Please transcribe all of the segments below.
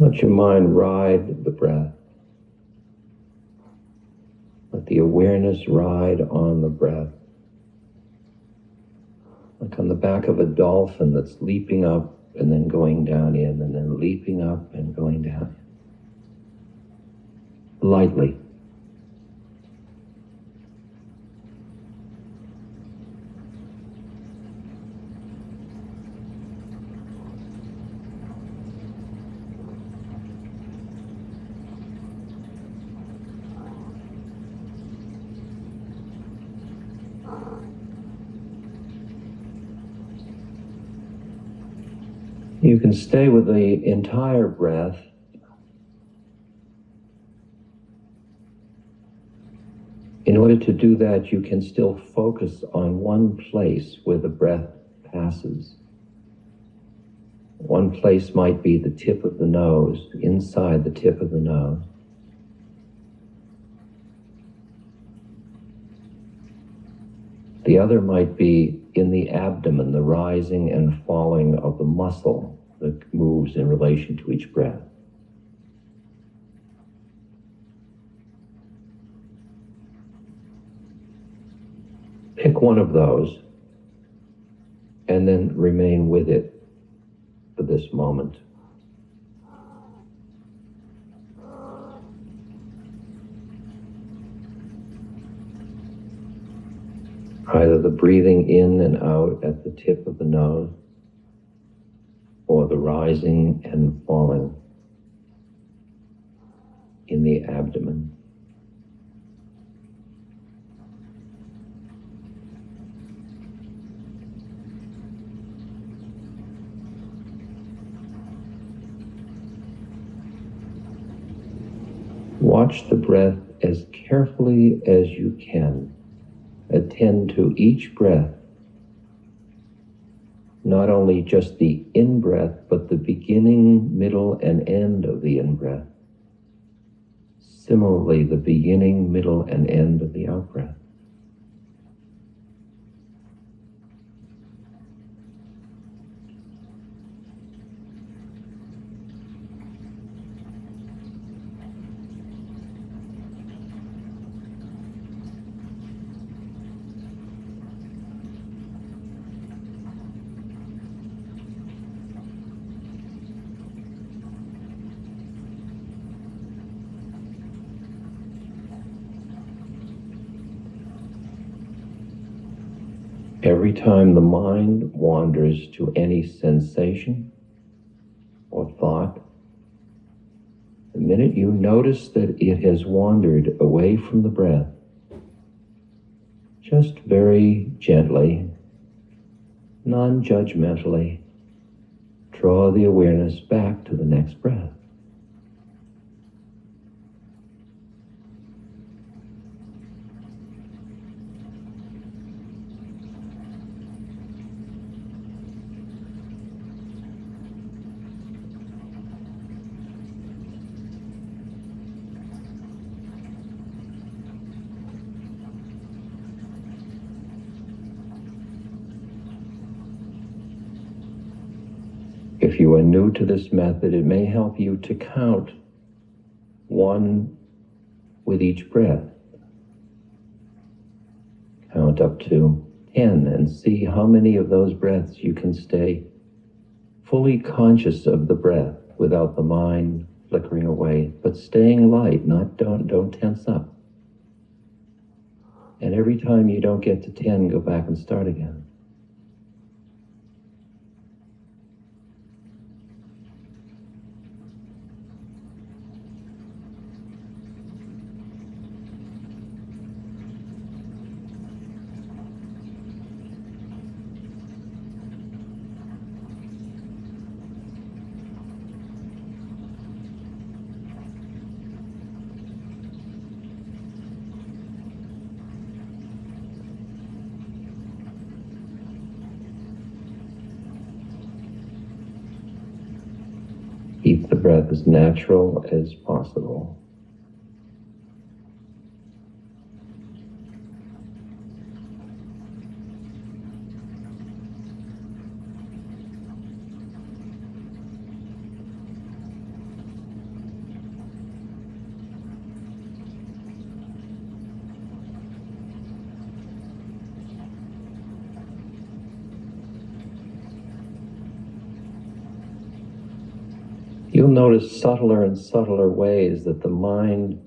Let your mind ride the breath. Let the awareness ride on the breath. Like on the back of a dolphin that's leaping up and then going down in, and then leaping up and going down in. Lightly. You can stay with the entire breath. In order to do that, you can still focus on one place where the breath passes. One place might be the tip of the nose, inside the tip of the nose. The other might be in the abdomen, the rising and falling of the muscle that moves in relation to each breath. Pick one of those and then remain with it for this moment. Either the breathing in and out at the tip of the nose, or the rising and falling in the abdomen. Watch the breath as carefully as you can. Attend to each breath, not only just the in-breath, but the beginning, middle, and end of the in-breath. Similarly, the beginning, middle, and end of the out-breath. Every time the mind wanders to any sensation or thought, the minute you notice that it has wandered away from the breath, just very gently, non-judgmentally, draw the awareness back to the next breath. If you are new to this method, it may help you to count one with each breath. Count up to 10 and see how many of those breaths you can stay fully conscious of the breath without the mind flickering away, but staying light, don't tense up. And every time you don't get to 10, go back and start again. Keep the breath as natural as possible. You'll notice subtler and subtler ways that the mind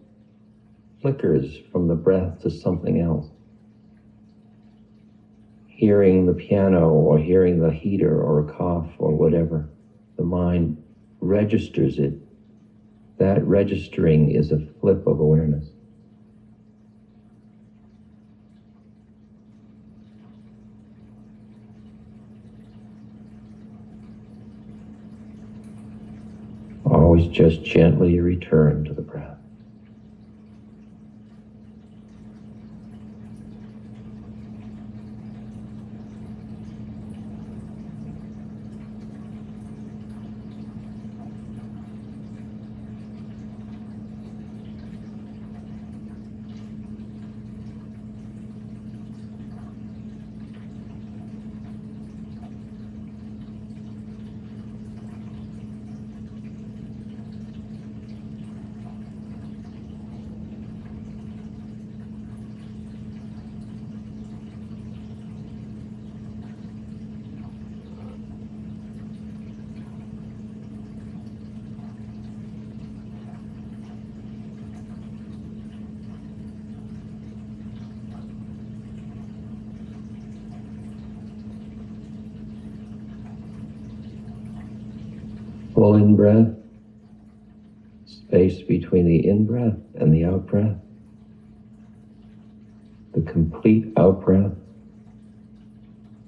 flickers from the breath to something else. Hearing the piano or hearing the heater or a cough or whatever, the mind registers it. That registering is a flip of awareness. Always just gently return to the breath. Full in-breath, space between the in-breath and the out-breath, the complete out-breath,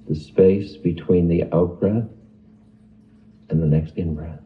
the space between the out-breath and the next in-breath.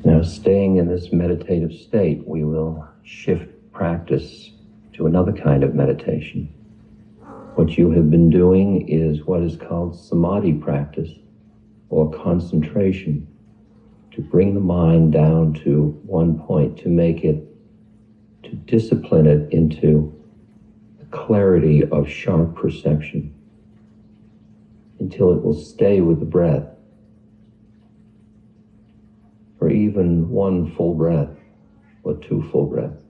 Now, staying in this meditative state, we will shift practice to another kind of meditation. What you have been doing is what is called samadhi practice, or concentration, to bring the mind down to one point, to discipline it into the clarity of sharp perception, until it will stay with the breath for even one full breath or two full breaths.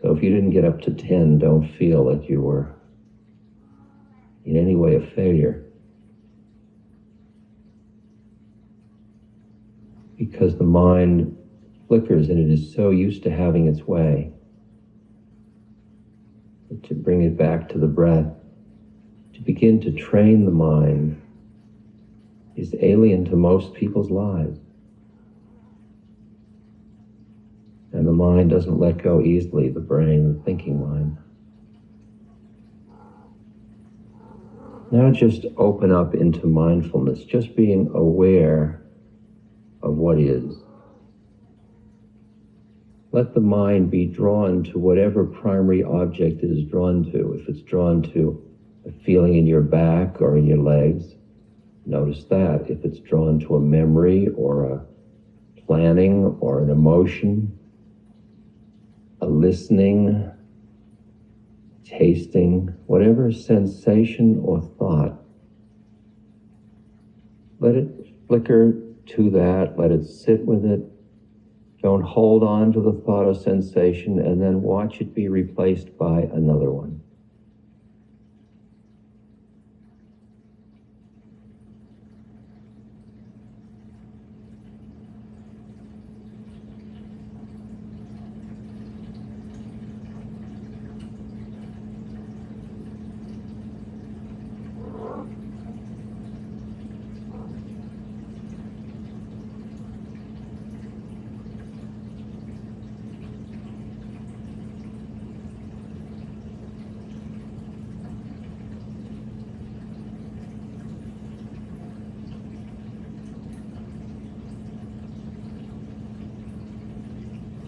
So if you didn't get up to 10, don't feel that you were in any way a failure, because the mind flickers and it is so used to having its way. But to bring it back to the breath, to begin to train the mind, is alien to most people's lives. And the mind doesn't let go easily, the brain, the thinking mind. Now just open up into mindfulness, just being aware of what is. Let the mind be drawn to whatever primary object it is drawn to. If it's drawn to a feeling in your back or in your legs, notice that. If it's drawn to a memory or a planning or an emotion, a listening, tasting, whatever sensation or thought, let it flicker to that, let it sit with it. Don't hold on to the thought or sensation and then watch it be replaced by another one.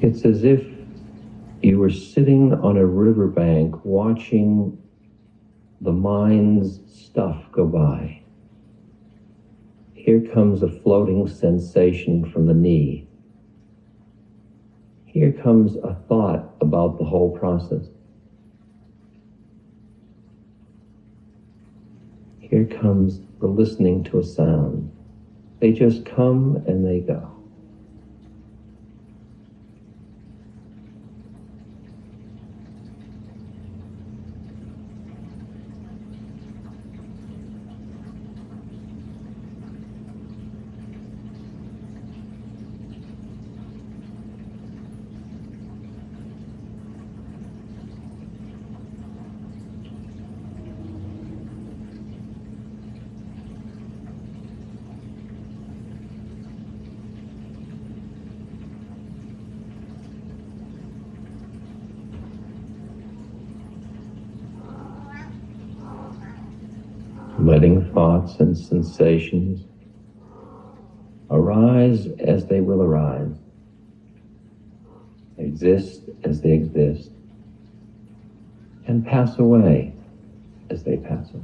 It's as if you were sitting on a riverbank watching the mind's stuff go by. Here comes a floating sensation from the knee. Here comes a thought about the whole process. Here comes the listening to a sound. They just come and they go. Letting thoughts and sensations arise as they will arise, exist as they exist, and pass away as they pass away.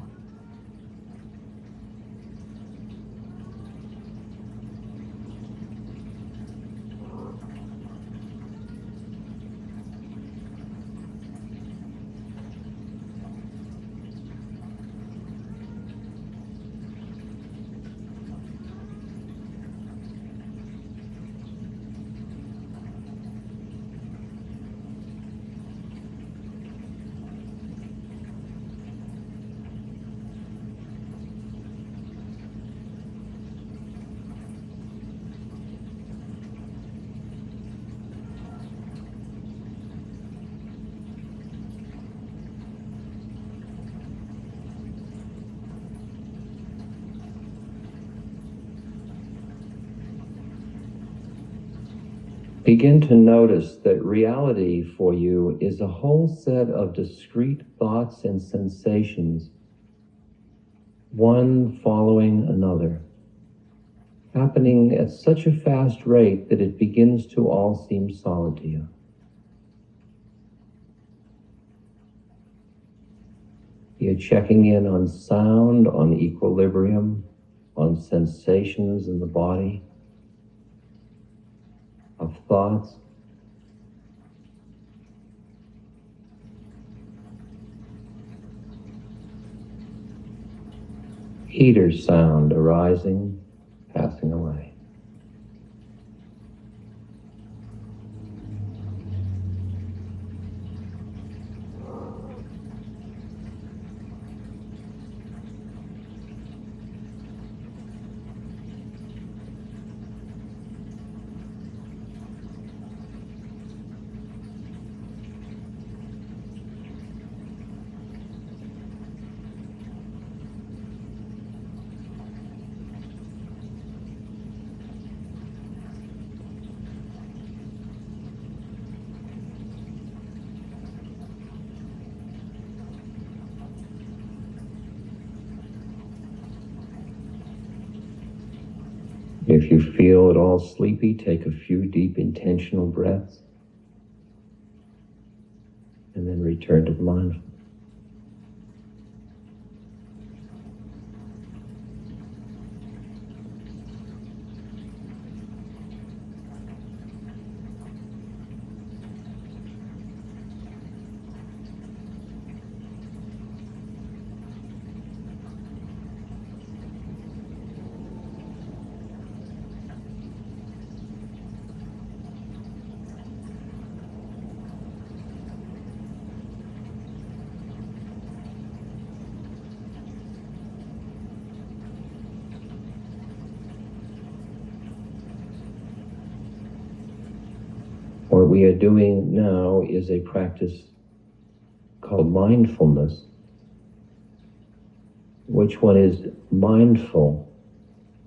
Begin to notice that reality for you is a whole set of discrete thoughts and sensations, one following another, happening at such a fast rate that it begins to all seem solid to you. You're checking in on sound, on equilibrium, on sensations in the body, of thoughts. Heater sound arising, passing away. If you feel at all sleepy, take a few deep intentional breaths and then return to the mindfulness. What we are doing now is a practice called mindfulness, which one is mindful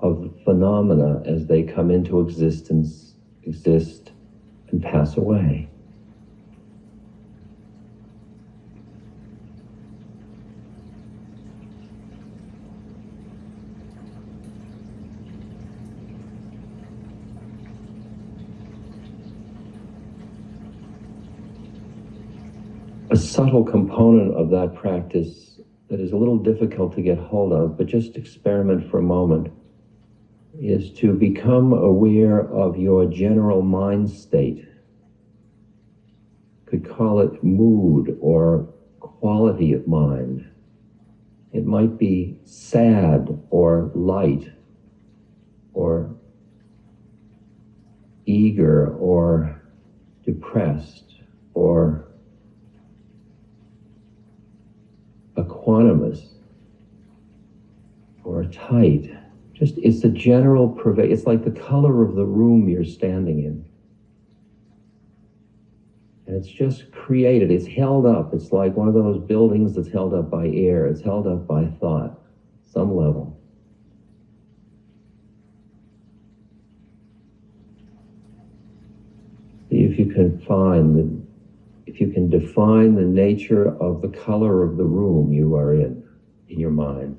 of the phenomena as they come into existence, exist, and pass away. subtle component of that practice that is a little difficult to get hold of, but just experiment for a moment, is to become aware of your general mind state. Could call it mood or quality of mind. It might be sad or light or eager or depressed or equanimous or tight. Just, it's a general it's like the color of the room you're standing in. And it's just created, it's held up. It's like one of those buildings that's held up by air. It's held up by thought, some level. See if you can if you can define the nature of the color of the room you are in your mind.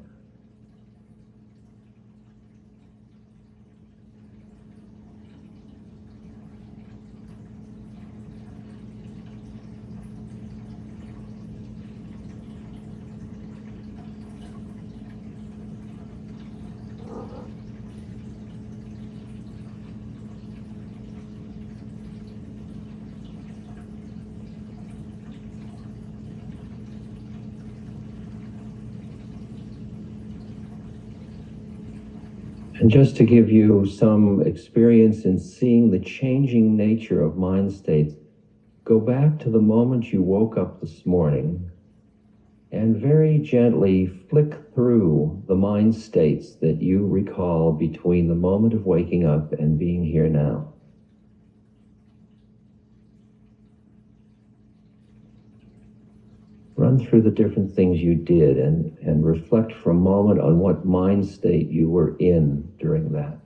And just to give you some experience in seeing the changing nature of mind states, go back to the moment you woke up this morning and very gently flick through the mind states that you recall between the moment of waking up and being here now. Run through the different things you did and reflect for a moment on what mind state you were in during that.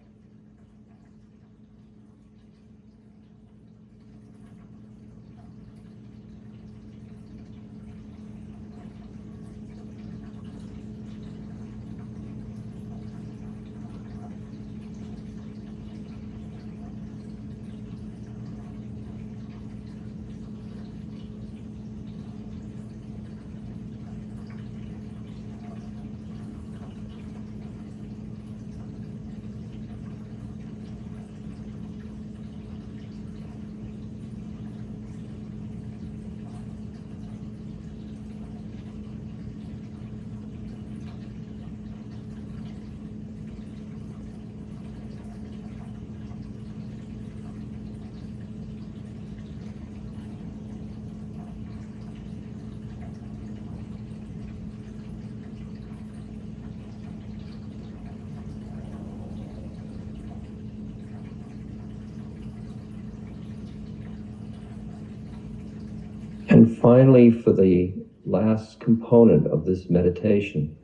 And finally, for the last component of this meditation,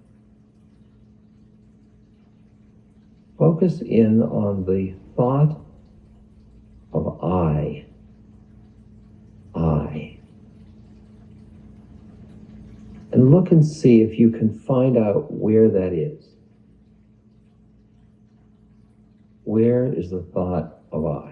focus in on the thought of I. And look and see if you can find out where that is. Where is the thought of I?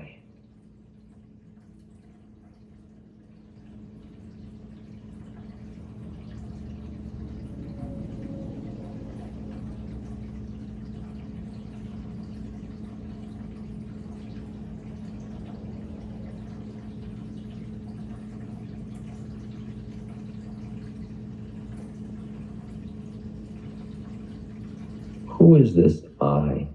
Who is this I?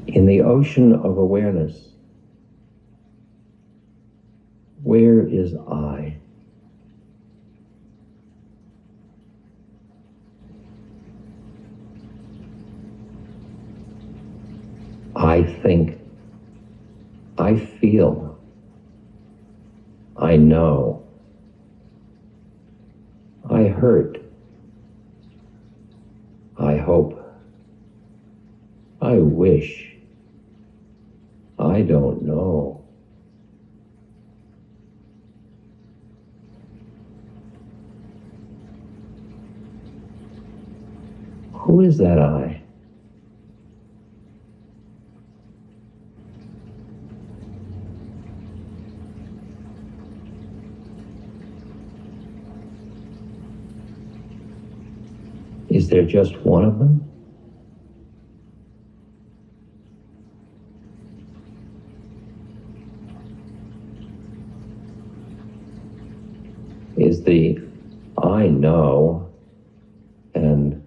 In the ocean of awareness, where is I? I think, I feel, I know, I hurt, I hope, I wish, I don't know. Who is that I? there just one of them? Is the I know and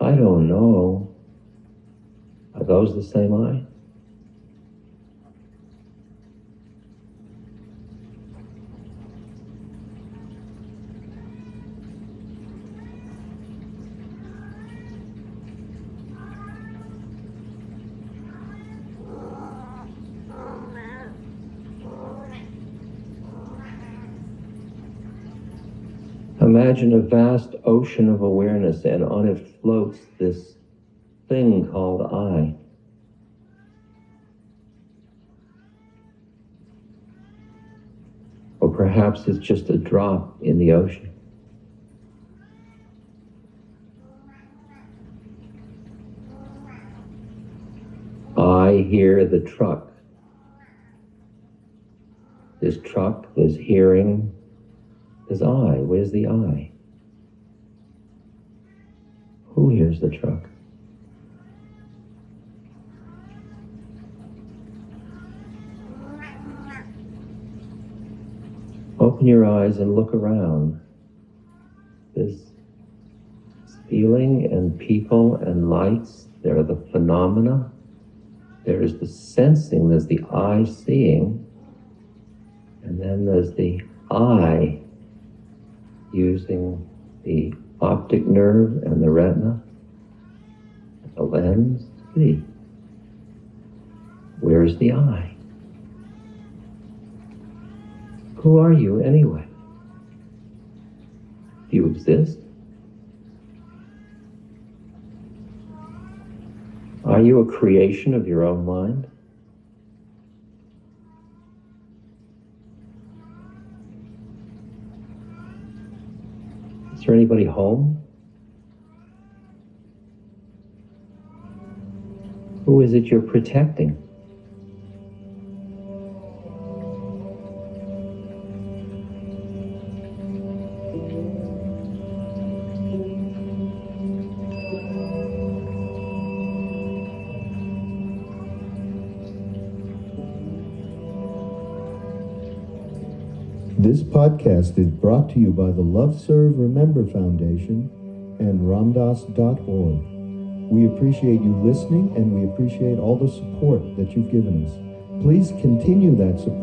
I don't know, are those the same I? Imagine a vast ocean of awareness, and on it floats this thing called I. Or perhaps it's just a drop in the ocean. I hear the truck. There's truck, there's hearing, there's I. Where's the I? Who hears the truck? Open your eyes and look around. There's feeling and people and lights. There are the phenomena. There is the sensing. There's the eye seeing. And then there's the eye using the optic nerve and the retina, the lens. See. Where's the eye? Who are you anyway? Do you exist? Are you a creation of your own mind? Is there anybody home? Who is it you're protecting? This podcast is brought to you by the Love Serve Remember Foundation and Ramdas.org. We appreciate you listening, and we appreciate all the support that you've given us. Please continue that support.